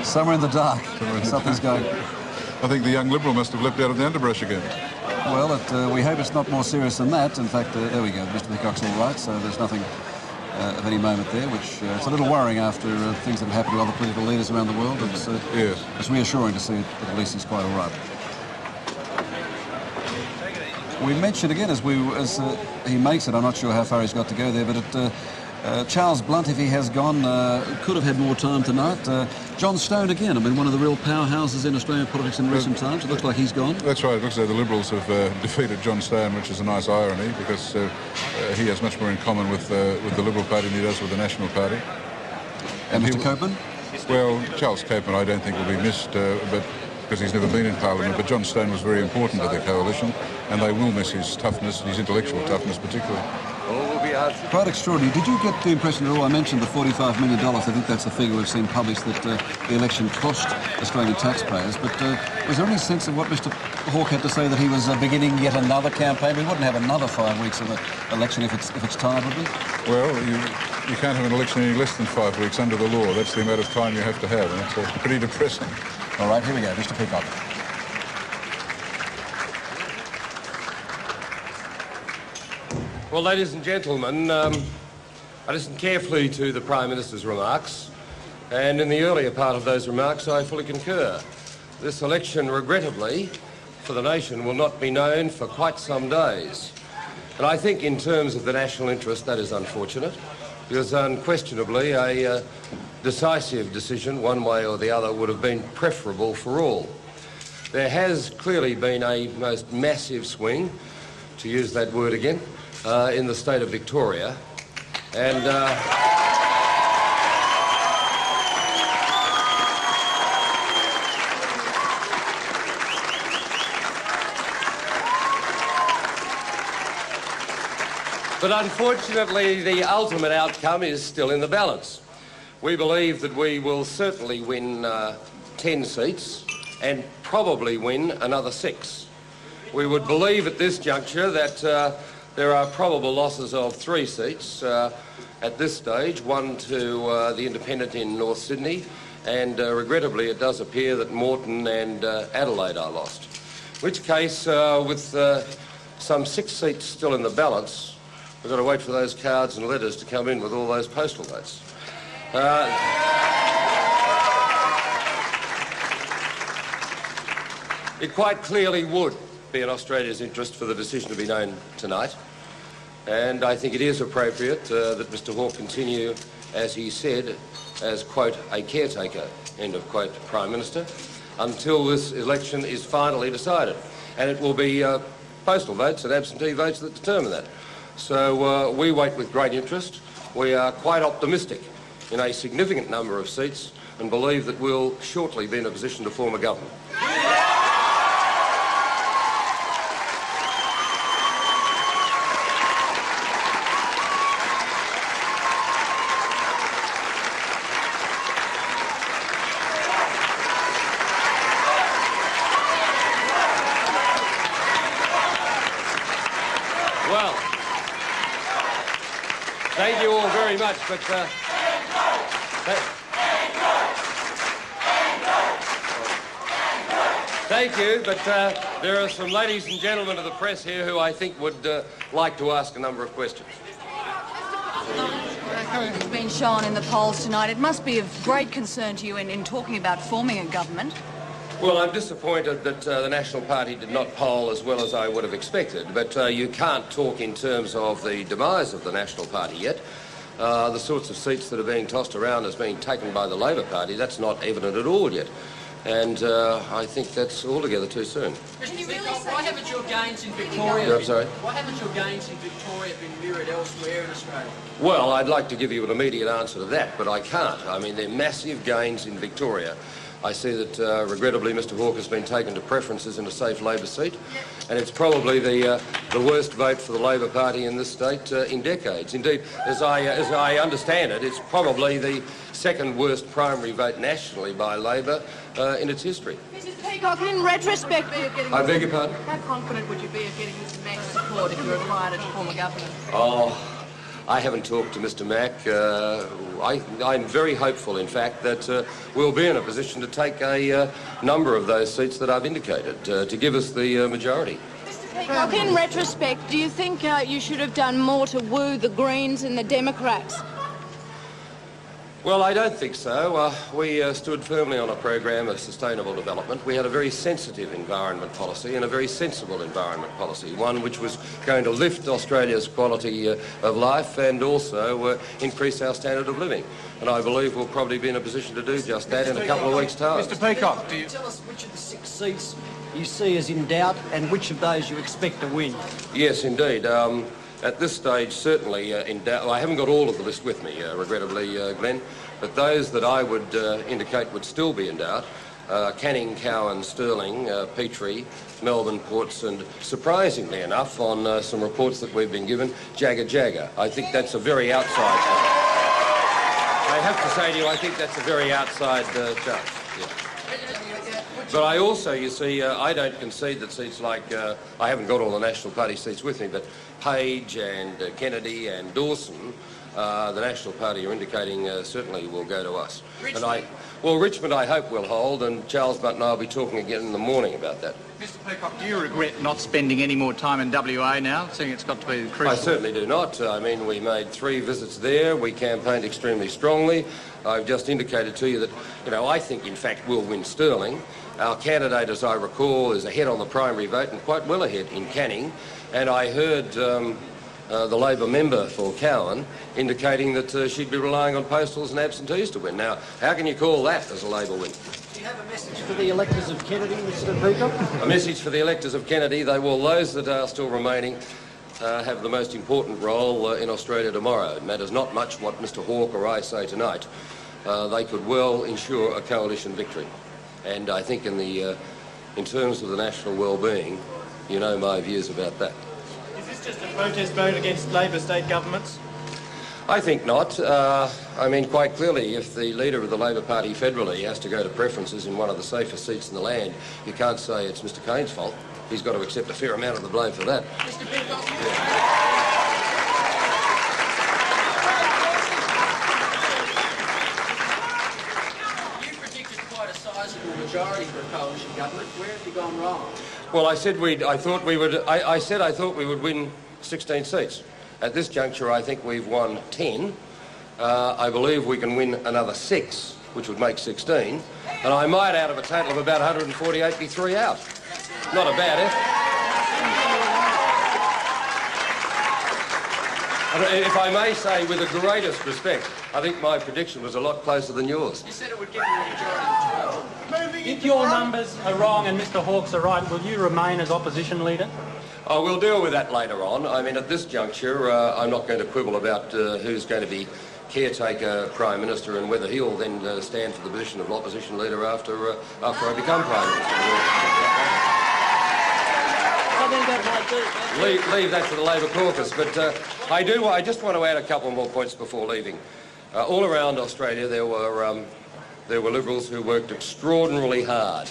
Somewhere in the dark. Something's going. I think the young Liberal must have leapt out of the underbrush again. Well, we hope it's not more serious than that. In fact, there we go. Mr. Peacock's all right, so there's nothing of any moment there, which it's a little worrying after things that have happened to other political leaders around the world. It's reassuring to see that at least he's quite all right. We mentioned again as he makes it, I'm not sure how far he's got to go there, but Charles Blunt, if he has gone, could have had more time tonight. John Stone again, I mean, one of the real powerhouses in Australian politics in recent times. It looks like he's gone. That's right. It looks like the Liberals have defeated John Stone, which is a nice irony, because he has much more in common with the Liberal Party than he does with the National Party. And Mr. Copeman? Well, Charles Copeman I don't think will be missed, but because he's never been in Parliament, but John Stone was very important to the coalition, and they will miss his toughness, his intellectual toughness particularly. Quite extraordinary. Did you get the impression at all, I mentioned the $45 million, I think that's the figure we've seen published, that the election cost Australian taxpayers, but was there any sense of what Mr. Hawke had to say, that he was beginning yet another campaign? We wouldn't have another 5 weeks of an election if it's timed, would we? Well, you can't have an election any less than 5 weeks under the law. That's the amount of time you have to have, and it's pretty depressing. All right, here we go, Mr. Peacock. Well, ladies and gentlemen, I listened carefully to the Prime Minister's remarks, and in the earlier part of those remarks I fully concur. This election, regrettably, for the nation will not be known for quite some days. And I think in terms of the national interest that is unfortunate, because unquestionably a decisive decision, one way or the other, would have been preferable for all. There has clearly been a most massive swing, to use that word again, in the state of Victoria, and but unfortunately the ultimate outcome is still in the balance. We believe that we will certainly win 10 seats and probably win another 6. We would believe at this juncture that there are probable losses of 3 seats at this stage, one to the Independent in North Sydney, and regrettably it does appear that Moreton and Adelaide are lost. In which case, with some 6 seats still in the balance, we've got to wait for those cards and letters to come in with all those postal votes. It quite clearly would be in Australia's interest for the decision to be known tonight, and I think it is appropriate that Mr. Hawke continue, as he said, as, quote, a caretaker, end of quote, Prime Minister, until this election is finally decided. And it will be postal votes and absentee votes that determine that. So we wait with great interest. We are quite optimistic in a significant number of seats and believe that we'll shortly be in a position to form a government. Well, thank you all very much, but thank you, but there are some ladies and gentlemen of the press here who I think would like to ask a number of questions. It's been shown in the polls tonight. It must be of great concern to you in talking about forming a government. Well, I'm disappointed that the National Party did not poll as well as I would have expected, but you can't talk in terms of the demise of the National Party yet. The sorts of seats that are being tossed around as being taken by the Labor Party, that's not evident at all yet. And I think that's altogether too soon. Can you really say why haven't your gains in Victoria I'm sorry? Why haven't your gains in Victoria been mirrored elsewhere in Australia? Well, I'd like to give you an immediate answer to that, but I can't. I mean, they're massive gains in Victoria. I see that, regrettably, Mr Hawke has been taken to preferences in a safe Labor seat, and it's probably the worst vote for the Labor Party in this state in decades. Indeed, as I understand it, it's probably the second worst primary vote nationally by Labor in its history. Mrs Peacock, in retrospect, I beg your pardon? How confident would you be of getting this mass support if you were required to form a government? Oh, I haven't talked to Mr Mack. I'm very hopeful, in fact, that we'll be in a position to take a number of those seats that I've indicated to give us the majority. Peacock, in retrospect, do you think you should have done more to woo the Greens and the Democrats? Well, I don't think so. We stood firmly on a program of sustainable development. We had a very sensitive environment policy and a very sensible environment policy, one which was going to lift Australia's quality of life and also increase our standard of living. And I believe we'll probably be in a position to do just that in a couple of weeks' time. Mr Peacock, do you tell us which of the 6 seats you see as in doubt and which of those you expect to win? Yes, indeed. At this stage, certainly in doubt. I haven't got all of the list with me, regrettably, Glenn, but those that I would indicate would still be in doubt: Canning, Cowan, Stirling, Petrie, Melbourne, Ports, and surprisingly enough, on some reports that we've been given, Jagga. I think that's a very outside. I have to say to you, I think that's a very outside chance. Yeah. But I also, you see, I don't concede that seats like, I haven't got all the National Party seats with me, but Page and Kennedy and Dawson, the National Party are indicating certainly will go to us. Richmond. Richmond I hope will hold, and Charles Butt and I will be talking again in the morning about that. Mr Peacock, do you regret not spending any more time in WA now, seeing it's got to be crucial? I certainly do not. I mean, we made 3 visits there. We campaigned extremely strongly. I've just indicated to you that, you know, I think, in fact, we'll win Stirling. Our candidate, as I recall, is ahead on the primary vote and quite well ahead in Canning. And I heard the Labor member for Cowan indicating that she'd be relying on postals and absentees to win. Now, how can you call that as a Labor win? Do you have a message for the electors of Kennedy, Mr Peacock? A message for the electors of Kennedy: those that are still remaining have the most important role in Australia tomorrow. It matters not much what Mr Hawke or I say tonight. They could well ensure a coalition victory. And I think in terms of the national well-being, you know my views about that. Is this just a protest vote against Labor state governments? I think not. I mean, quite clearly, if the leader of the Labor Party federally has to go to preferences in one of the safest seats in the land, you can't say it's Mr Kane's fault. He's got to accept a fair amount of the blame for that. Mr Peacock, sizable majority for a coalition government. Where have you gone wrong? Well, I said I thought we would win 16 seats. At this juncture, I think we've won 10. I believe we can win another 6, which would make 16. And I might, out of a total of about 148, be 3 out. Not a bad effort. And if I may say, with the greatest respect, I think my prediction was a lot closer than yours. You said it would give you a majority of 12. If your numbers are wrong and Mr Hawke's are right, will you remain as opposition leader? Oh, we'll deal with that later on. I mean, at this juncture, I'm not going to quibble about who's going to be caretaker Prime Minister and whether he'll then stand for the position of opposition leader after I become Prime Minister. Leave that to the Labor caucus. But I just want to add a couple more points before leaving. All around Australia, there were Liberals who worked extraordinarily hard,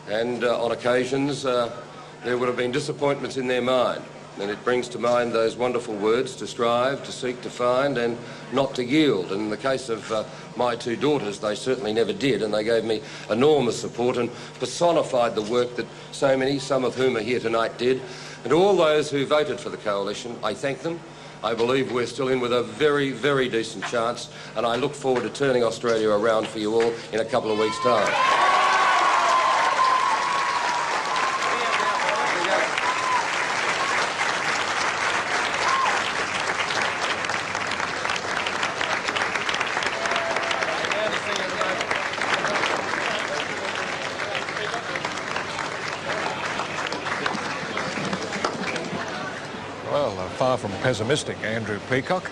and on occasions there would have been disappointments in their mind. And it brings to mind those wonderful words: to strive, to seek, to find, and not to yield. And in the case of my 2 daughters, they certainly never did, and they gave me enormous support and personified the work that so many, some of whom are here tonight, did. And all those who voted for the coalition, I thank them. I believe we're still in with a very, very decent chance, and I look forward to turning Australia around for you all in a couple of weeks' time. Well, far from pessimistic, Andrew Peacock,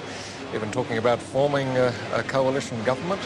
even talking about forming a coalition government.